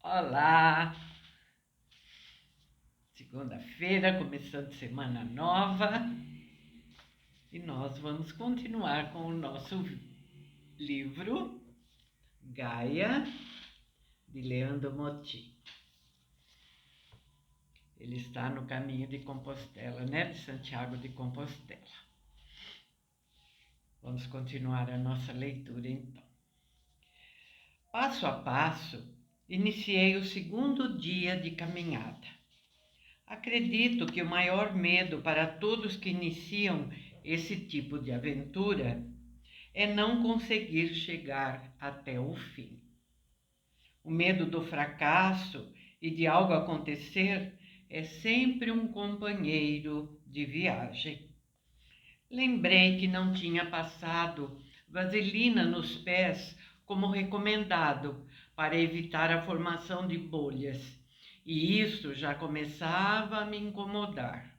Olá! Segunda-feira, começando semana nova, e nós vamos continuar com o nosso livro Gaia, de Leandro Motti. Ele está no caminho de Compostela, de Santiago de Compostela. Vamos continuar a nossa leitura então. Passo a passo, iniciei o segundo dia de caminhada. Acredito que o maior medo para todos que iniciam esse tipo de aventura é não conseguir chegar até o fim. O medo do fracasso e de algo acontecer é sempre um companheiro de viagem. Lembrei que não tinha passado vaselina nos pés como recomendado para evitar a formação de bolhas. E isso já começava a me incomodar.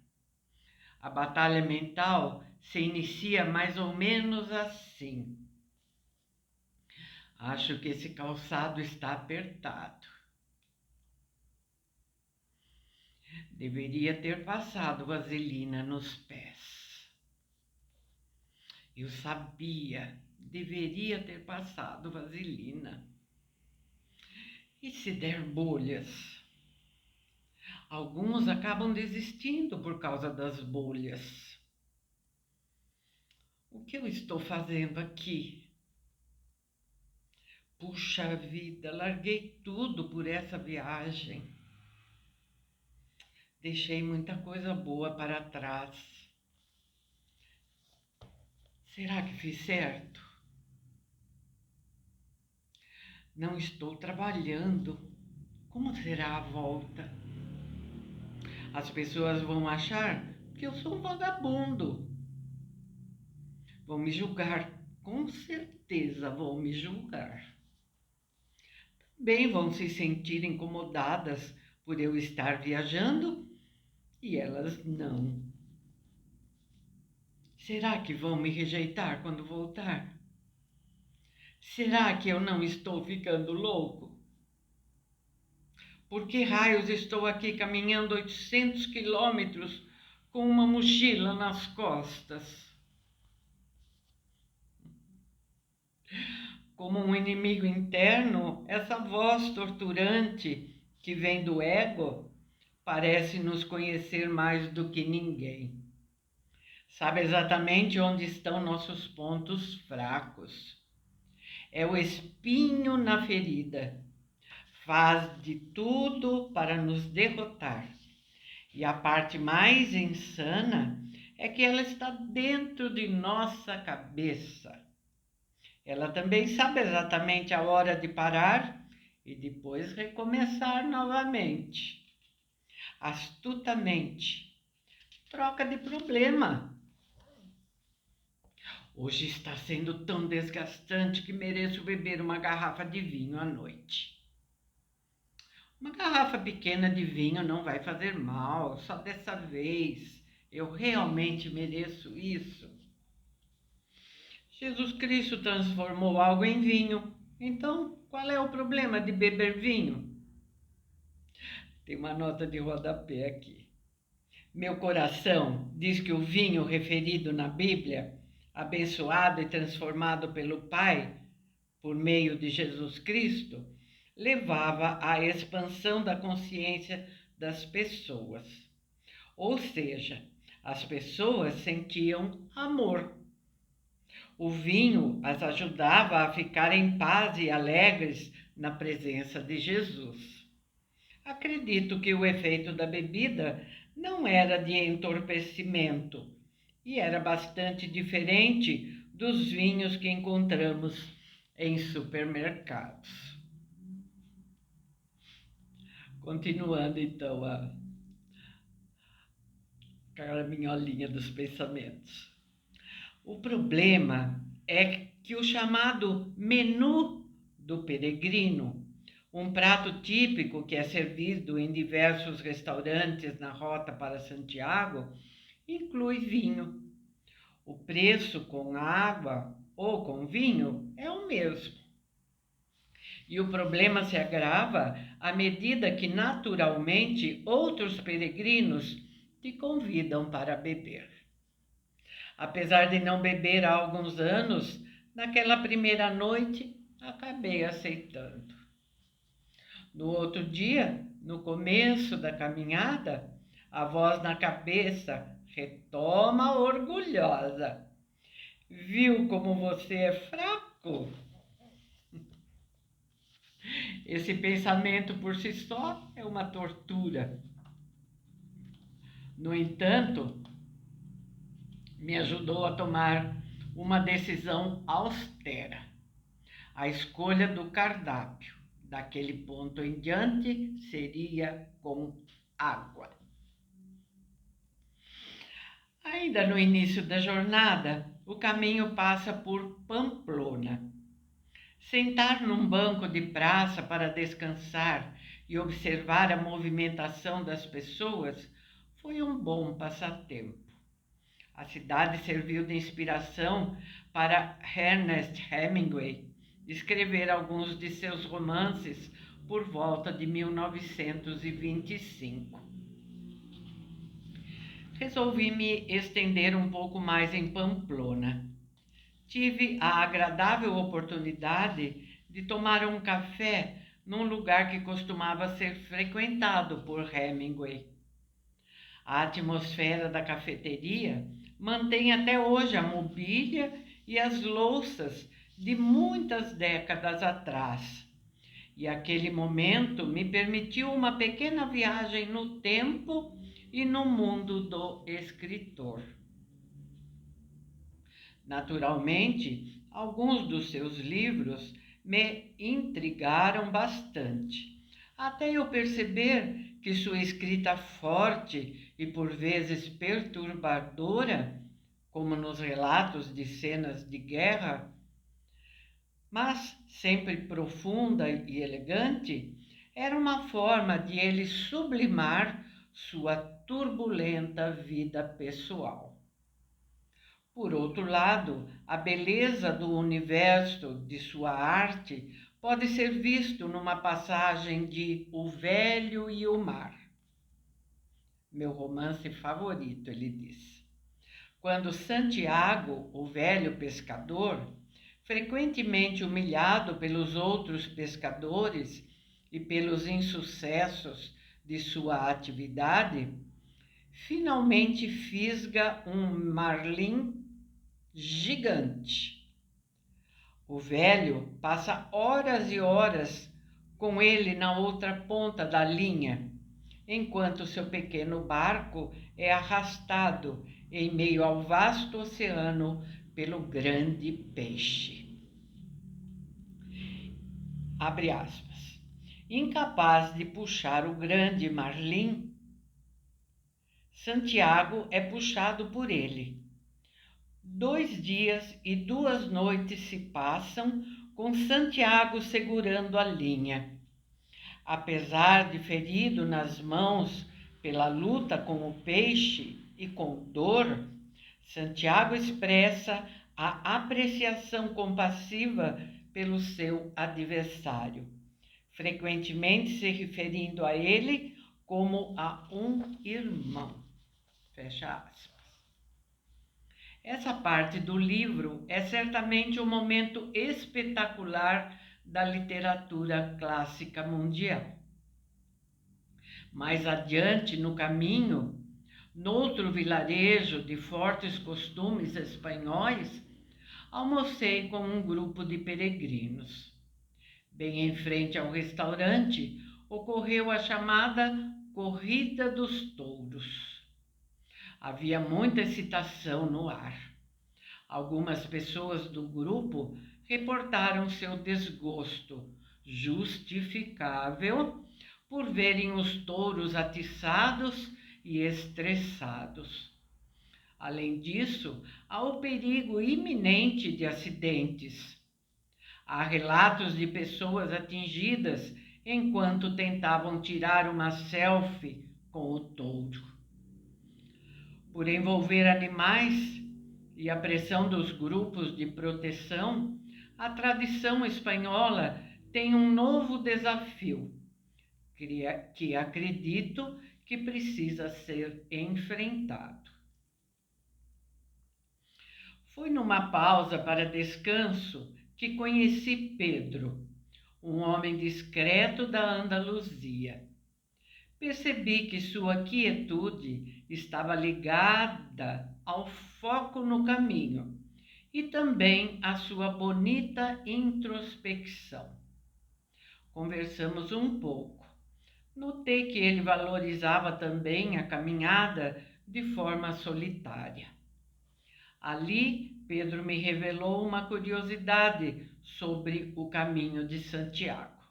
A batalha mental se inicia mais ou menos assim. Acho que esse calçado está apertado. Deveria ter passado vaselina nos pés. Eu sabia, deveria ter passado vaselina. E se der bolhas? Alguns acabam desistindo por causa das bolhas. O que eu estou fazendo aqui? Puxa vida, larguei tudo por essa viagem. Deixei muita coisa boa para trás. Será que fiz certo? Não estou trabalhando. Como será a volta? As pessoas vão achar que eu sou um vagabundo. Vão me julgar, com certeza vão me julgar. Bem, vão se sentir incomodadas por eu estar viajando e elas não. Será que vão me rejeitar quando voltar? Será que eu não estou ficando louco? Por que raios estou aqui caminhando 800 quilômetros com uma mochila nas costas? Como um inimigo interno, essa voz torturante que vem do ego parece nos conhecer mais do que ninguém. Sabe exatamente onde estão nossos pontos fracos. É o espinho na ferida. Faz de tudo para nos derrotar. E a parte mais insana é que ela está dentro de nossa cabeça. Ela também sabe exatamente a hora de parar e depois recomeçar novamente. Astutamente. Troca de problema. Hoje está sendo tão desgastante que mereço beber uma garrafa de vinho à noite. Uma garrafa pequena de vinho não vai fazer mal, só dessa vez eu realmente mereço isso. Jesus Cristo transformou algo em vinho, então qual é o problema de beber vinho? Tem uma nota de rodapé aqui. Meu coração diz que o vinho referido na Bíblia, abençoado e transformado pelo Pai por meio de Jesus Cristo, levava à expansão da consciência das pessoas. Ou seja, as pessoas sentiam amor. O vinho as ajudava a ficar em paz e alegres na presença de Jesus. Acredito que o efeito da bebida não era de entorpecimento e era bastante diferente dos vinhos que encontramos em supermercados. Continuando então a caraminholinha dos pensamentos. O problema é que o chamado menu do peregrino, um prato típico que é servido em diversos restaurantes na rota para Santiago, inclui vinho. O preço com água ou com vinho é o mesmo. E o problema se agrava à medida que, naturalmente, outros peregrinos te convidam para beber. Apesar de não beber há alguns anos, naquela primeira noite acabei aceitando. No outro dia, no começo da caminhada, a voz na cabeça retoma orgulhosa: viu como você é fraco? Esse pensamento por si só é uma tortura. No entanto, me ajudou a tomar uma decisão austera: a escolha do cardápio. Daquele ponto em diante seria com água. Ainda no início da jornada, o caminho passa por Pamplona. Sentar num banco de praça para descansar e observar a movimentação das pessoas foi um bom passatempo. A cidade serviu de inspiração para Ernest Hemingway escrever alguns de seus romances por volta de 1925. Resolvi me estender um pouco mais em Pamplona. Tive a agradável oportunidade de tomar um café num lugar que costumava ser frequentado por Hemingway. A atmosfera da cafeteria mantém até hoje a mobília e as louças de muitas décadas atrás. E aquele momento me permitiu uma pequena viagem no tempo e no mundo do escritor. Naturalmente, alguns dos seus livros me intrigaram bastante, até eu perceber que sua escrita forte e por vezes perturbadora, como nos relatos de cenas de guerra, mas sempre profunda e elegante, era uma forma de ele sublimar sua turbulenta vida pessoal. Por outro lado, a beleza do universo de sua arte pode ser visto numa passagem de O Velho e o Mar. Meu romance favorito, ele diz. Quando Santiago, o velho pescador, frequentemente humilhado pelos outros pescadores e pelos insucessos de sua atividade, finalmente fisga um marlim gigante. O velho passa horas e horas com ele na outra ponta da linha, enquanto seu pequeno barco é arrastado em meio ao vasto oceano pelo grande peixe. Abre aspas. Incapaz de puxar o grande marlim, Santiago é puxado por ele. 2 dias e 2 noites se passam com Santiago segurando a linha. Apesar de ferido nas mãos pela luta com o peixe e com dor, Santiago expressa a apreciação compassiva pelo seu adversário, frequentemente se referindo a ele como a um irmão. Fecha aspas. Essa parte do livro é certamente um momento espetacular da literatura clássica mundial. Mais adiante no caminho, noutro vilarejo de fortes costumes espanhóis, almocei com um grupo de peregrinos. Bem em frente ao restaurante, ocorreu a chamada Corrida dos Touros. Havia muita excitação no ar. Algumas pessoas do grupo reportaram seu desgosto, justificável, por verem os touros atiçados e estressados. Além disso, há o perigo iminente de acidentes. Há relatos de pessoas atingidas enquanto tentavam tirar uma selfie com o touro. Por envolver animais e a pressão dos grupos de proteção, a tradição espanhola tem um novo desafio que acredito que precisa ser enfrentado. Foi numa pausa para descanso que conheci Pedro, um homem discreto da Andaluzia. Percebi que sua quietude estava ligada ao foco no caminho e também à sua bonita introspecção. Conversamos um pouco. Notei que ele valorizava também a caminhada de forma solitária. Ali, Pedro me revelou uma curiosidade sobre o caminho de Santiago.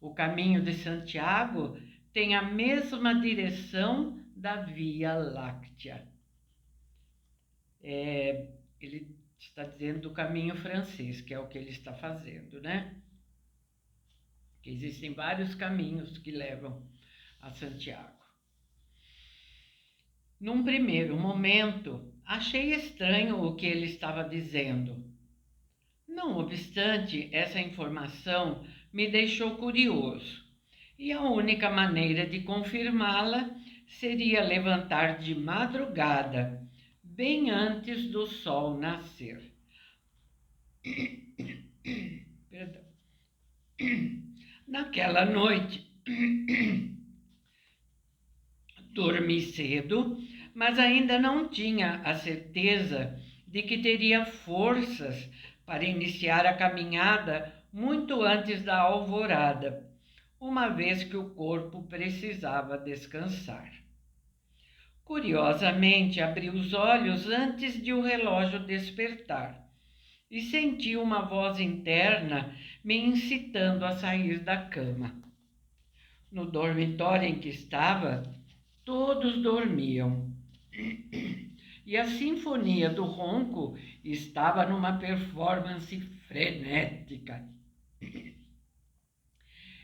O caminho de Santiago tem a mesma direção da Via Láctea. Ele está dizendo do caminho francês, que é o que ele está fazendo, né? Que existem vários caminhos que levam a Santiago. Num primeiro momento, achei estranho o que ele estava dizendo. Não obstante, essa informação me deixou curioso, e a única maneira de confirmá-la seria levantar de madrugada, bem antes do sol nascer. Perdão. Naquela noite, dormi cedo, mas ainda não tinha a certeza de que teria forças para iniciar a caminhada muito antes da alvorada, uma vez que o corpo precisava descansar. Curiosamente, abri os olhos antes de o relógio despertar e senti uma voz interna me incitando a sair da cama. No dormitório em que estava, todos dormiam. E a sinfonia do ronco estava numa performance frenética.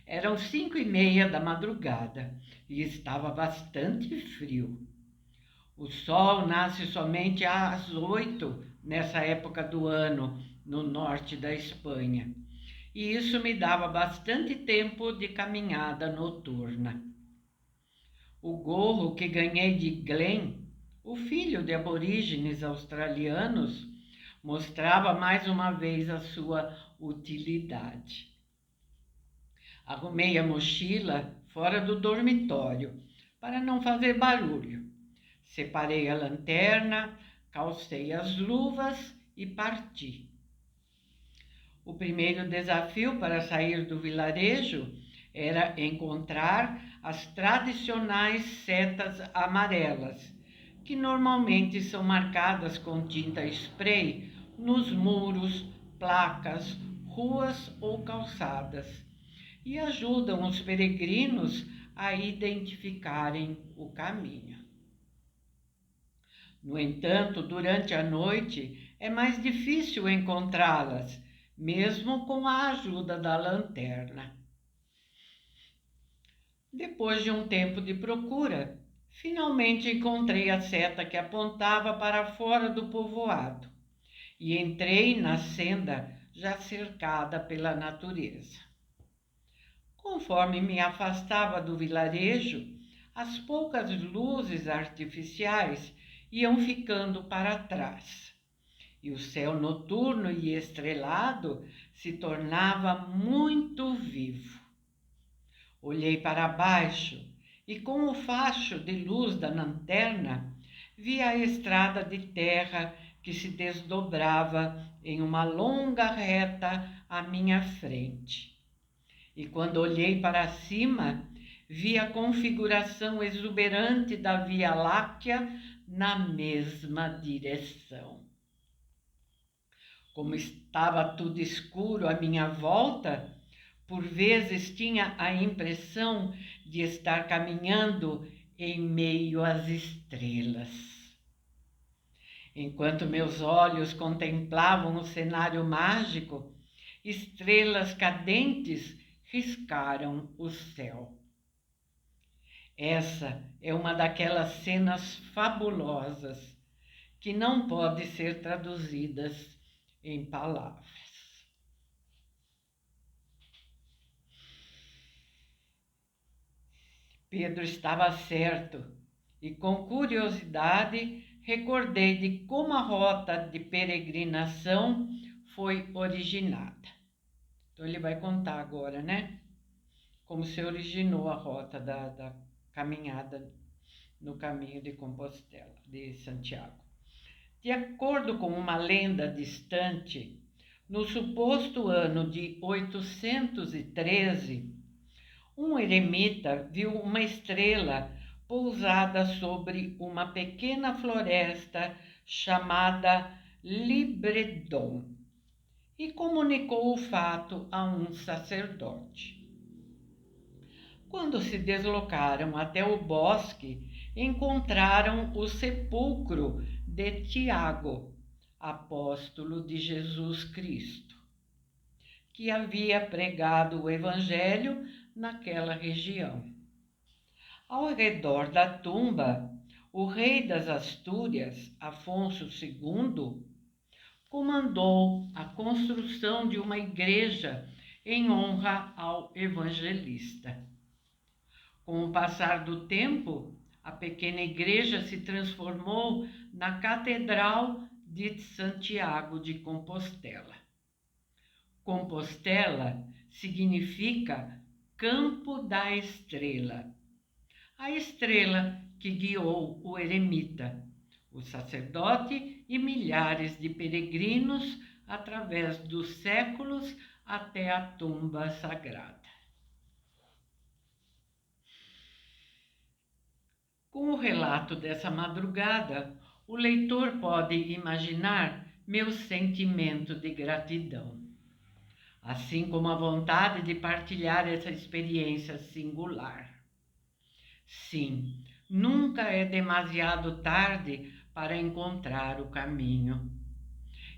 Eram 5:30 da madrugada e estava bastante frio. O sol nasce somente às 8 nessa época do ano, no norte da Espanha. E isso me dava bastante tempo de caminhada noturna. O gorro que ganhei de Glenn, o filho de aborígenes australianos, mostrava mais uma vez a sua utilidade. Arrumei a mochila fora do dormitório para não fazer barulho. Separei a lanterna, calcei as luvas e parti. O primeiro desafio para sair do vilarejo era encontrar as tradicionais setas amarelas, que normalmente são marcadas com tinta spray nos muros, placas, ruas ou calçadas, e ajudam os peregrinos a identificarem o caminho. No entanto, durante a noite é mais difícil encontrá-las, mesmo com a ajuda da lanterna. Depois de um tempo de procura, finalmente encontrei a seta que apontava para fora do povoado e entrei na senda já cercada pela natureza. Conforme me afastava do vilarejo, as poucas luzes artificiais iam ficando para trás, e o céu noturno e estrelado se tornava muito vivo. Olhei para baixo e, com o facho de luz da lanterna, vi a estrada de terra que se desdobrava em uma longa reta à minha frente. E quando olhei para cima, vi a configuração exuberante da Via Láctea na mesma direção. Como estava tudo escuro à minha volta, por vezes tinha a impressão de estar caminhando em meio às estrelas. Enquanto meus olhos contemplavam o cenário mágico, estrelas cadentes riscaram o céu. Essa é uma daquelas cenas fabulosas que não podem ser traduzidas em palavras. Pedro estava certo e, com curiosidade, recordei de como a rota de peregrinação foi originada. Então ele vai contar agora, né? Como se originou a rota da caminhada no caminho de Compostela, de Santiago. De acordo com uma lenda distante, no suposto ano de 813, um eremita viu uma estrela pousada sobre uma pequena floresta chamada Libredon e comunicou o fato a um sacerdote. Quando se deslocaram até o bosque, encontraram o sepulcro de Tiago, apóstolo de Jesus Cristo, que havia pregado o Evangelho naquela região. Ao redor da tumba, o rei das Astúrias, Afonso II, comandou a construção de uma igreja em honra ao evangelista. Com o passar do tempo, a pequena igreja se transformou na Catedral de Santiago de Compostela. Compostela significa Campo da Estrela, a estrela que guiou o eremita, o sacerdote e milhares de peregrinos através dos séculos até a tumba sagrada. Com o relato dessa madrugada, o leitor pode imaginar meu sentimento de gratidão, assim como a vontade de partilhar essa experiência singular. Sim, nunca é demasiado tarde para encontrar o caminho.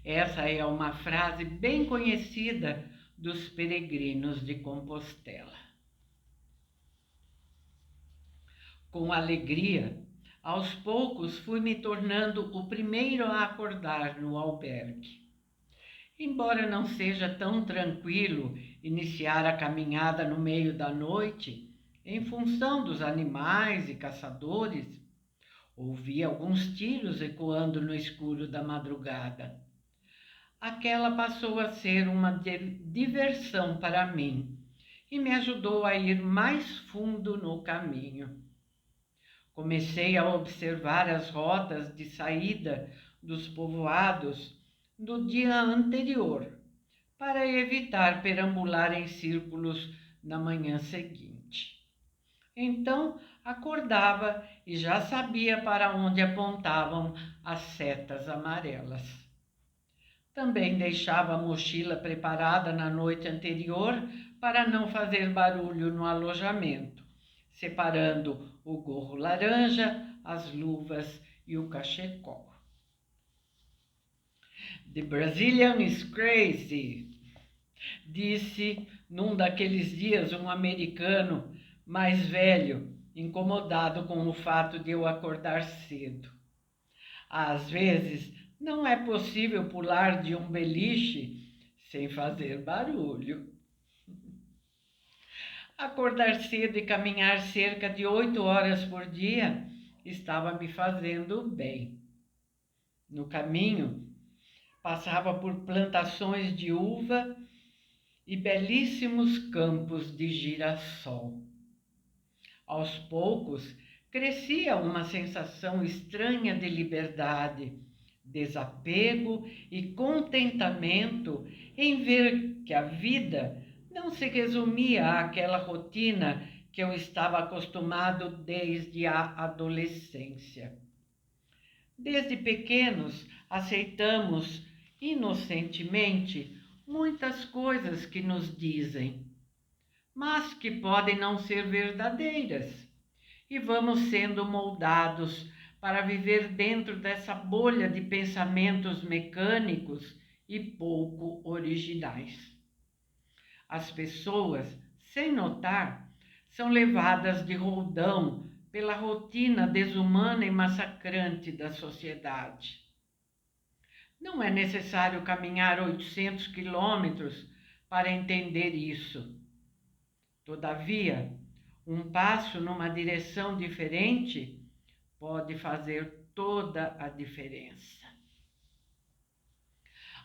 Essa é uma frase bem conhecida dos peregrinos de Compostela. Com alegria, aos poucos fui me tornando o primeiro a acordar no albergue. Embora não seja tão tranquilo iniciar a caminhada no meio da noite, em função dos animais e caçadores, ouvi alguns tiros ecoando no escuro da madrugada. Aquela passou a ser uma diversão para mim e me ajudou a ir mais fundo no caminho. Comecei a observar as rotas de saída dos povoados do dia anterior, para evitar perambular em círculos na manhã seguinte. Então, acordava e já sabia para onde apontavam as setas amarelas. Também deixava a mochila preparada na noite anterior para não fazer barulho no alojamento, separando o gorro laranja, as luvas e o cachecol. "The Brazilian is crazy", disse num daqueles dias um americano mais velho, incomodado com o fato de eu acordar cedo. Às vezes, não é possível pular de um beliche sem fazer barulho. Acordar cedo e caminhar cerca de 8 horas por dia estava me fazendo bem. No caminho, passava por plantações de uva e belíssimos campos de girassol. Aos poucos, crescia uma sensação estranha de liberdade, desapego e contentamento em ver que a vida não se resumia àquela rotina que eu estava acostumado desde a adolescência. Desde pequenos, aceitamos inocentemente muitas coisas que nos dizem, mas que podem não ser verdadeiras, e vamos sendo moldados para viver dentro dessa bolha de pensamentos mecânicos e pouco originais. As pessoas, sem notar, são levadas de roldão pela rotina desumana e massacrante da sociedade. Não é necessário caminhar 800 quilômetros para entender isso. Todavia, Um passo numa direção diferente pode fazer toda a diferença.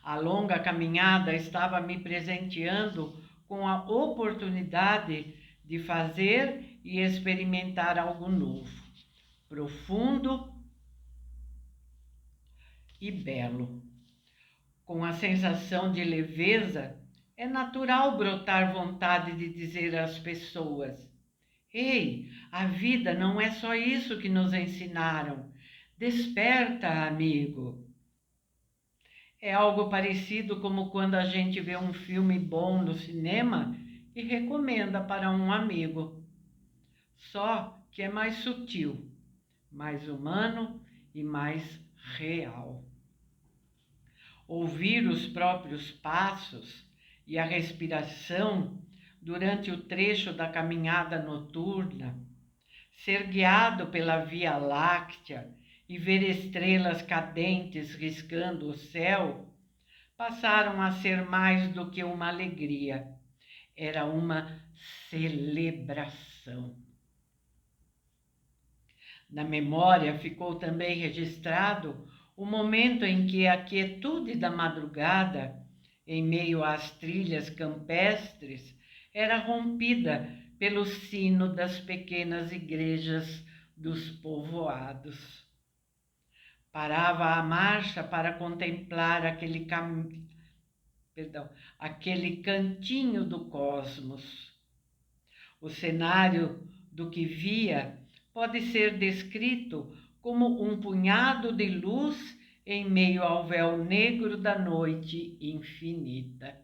A longa caminhada estava me presenteando com a oportunidade de fazer e experimentar algo novo, profundo e belo. Com a sensação de leveza, é natural brotar vontade de dizer às pessoas: Ei, a vida não é só isso que nos ensinaram. Desperta, amigo. É algo parecido como quando a gente vê um filme bom no cinema e recomenda para um amigo. Só que é mais sutil, mais humano e mais real. Ouvir os próprios passos e a respiração durante o trecho da caminhada noturna, ser guiado pela Via Láctea e ver estrelas cadentes riscando o céu, passaram a ser mais do que uma alegria, era uma celebração. Na memória ficou também registrado o momento em que a quietude da madrugada, em meio às trilhas campestres, era rompida pelo sino das pequenas igrejas dos povoados. Parava a marcha para contemplar aquele cantinho do cosmos. O cenário do que via pode ser descrito como um punhado de luz em meio ao véu negro da noite infinita.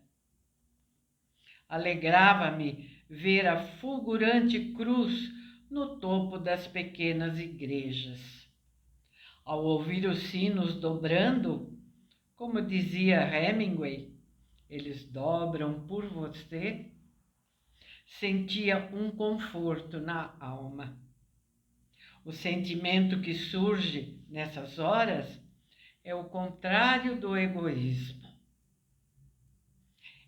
Alegrava-me ver a fulgurante cruz no topo das pequenas igrejas. Ao ouvir os sinos dobrando, como dizia Hemingway, eles dobram por você, sentia um conforto na alma. O sentimento que surge nessas horas é o contrário do egoísmo.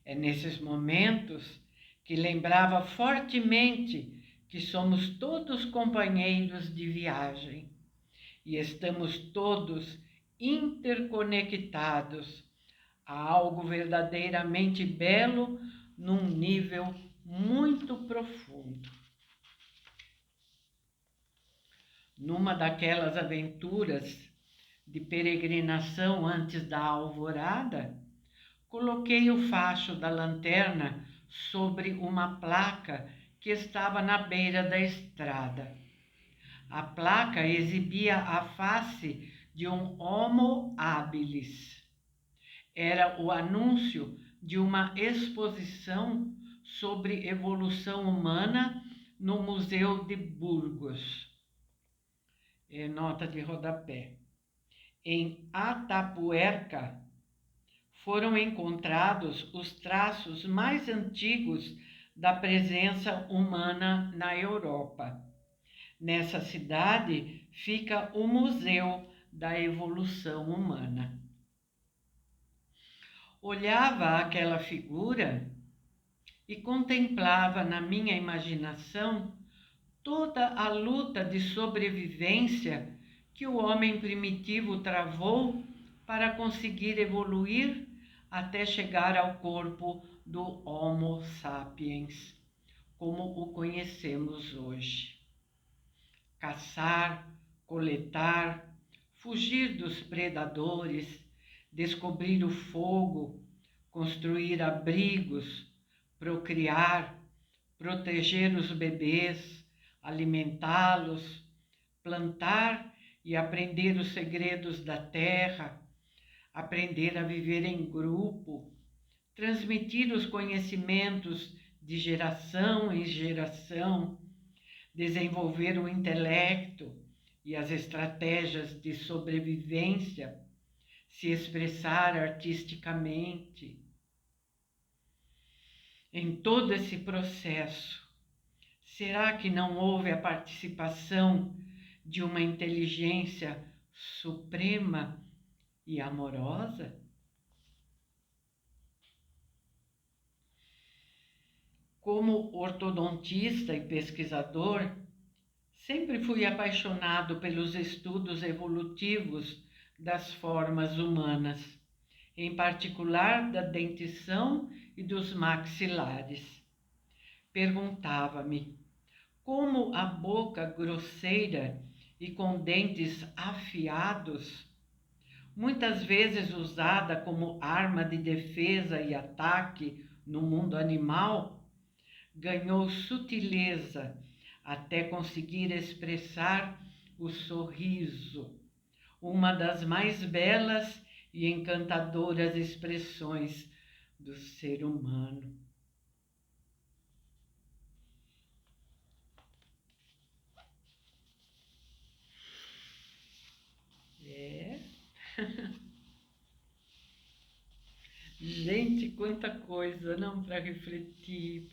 É nesses momentos que lembrava fortemente que somos todos companheiros de viagem e estamos todos interconectados a algo verdadeiramente belo num nível muito profundo. Numa daquelas aventuras de peregrinação antes da alvorada, coloquei o facho da lanterna sobre uma placa que estava na beira da estrada. A placa exibia a face de um Homo habilis. Era o anúncio de uma exposição sobre evolução humana no Museu de Burgos. Nota de rodapé. Em Atapuerca foram encontrados os traços mais antigos da presença humana na Europa. Nessa cidade fica o Museu da Evolução Humana. Olhava aquela figura e contemplava na minha imaginação toda a luta de sobrevivência que o homem primitivo travou para conseguir evoluir até chegar ao corpo do Homo sapiens, como o conhecemos hoje. Caçar, coletar, fugir dos predadores, descobrir o fogo, construir abrigos, procriar, proteger os bebês, alimentá-los, plantar e aprender os segredos da terra, aprender a viver em grupo, transmitir os conhecimentos de geração em geração, desenvolver o intelecto e as estratégias de sobrevivência, se expressar artisticamente. Em todo esse processo, será que não houve a participação de uma inteligência suprema e amorosa? Como ortodontista e pesquisador, sempre fui apaixonado pelos estudos evolutivos das formas humanas, em particular da dentição e dos maxilares. Perguntava-me como a boca grosseira e com dentes afiados, muitas vezes usada como arma de defesa e ataque no mundo animal, ganhou sutileza até conseguir expressar o sorriso, uma das mais belas e encantadoras expressões do ser humano. É. Gente, quanta coisa, não, para refletir,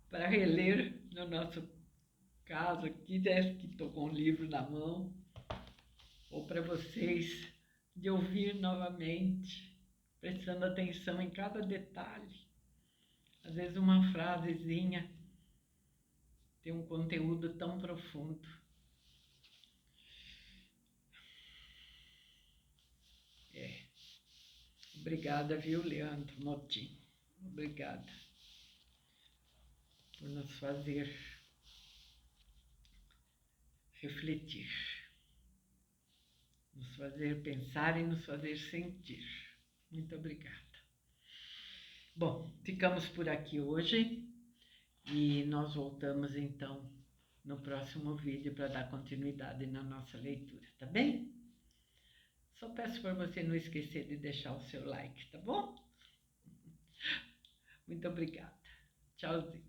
para reler no nosso caso aqui, né, que estou com o livro na mão, ou para vocês de ouvir novamente, prestando atenção em cada detalhe. Às vezes uma frasezinha tem um conteúdo tão profundo. Obrigada, viu, Leandro Motim? Obrigada por nos fazer refletir, nos fazer pensar e nos fazer sentir. Muito obrigada. Bom, ficamos por aqui hoje e nós voltamos então no próximo vídeo para dar continuidade na nossa leitura, tá bem? Só peço para você não esquecer de deixar o seu like, tá bom? Muito obrigada. Tchauzinho.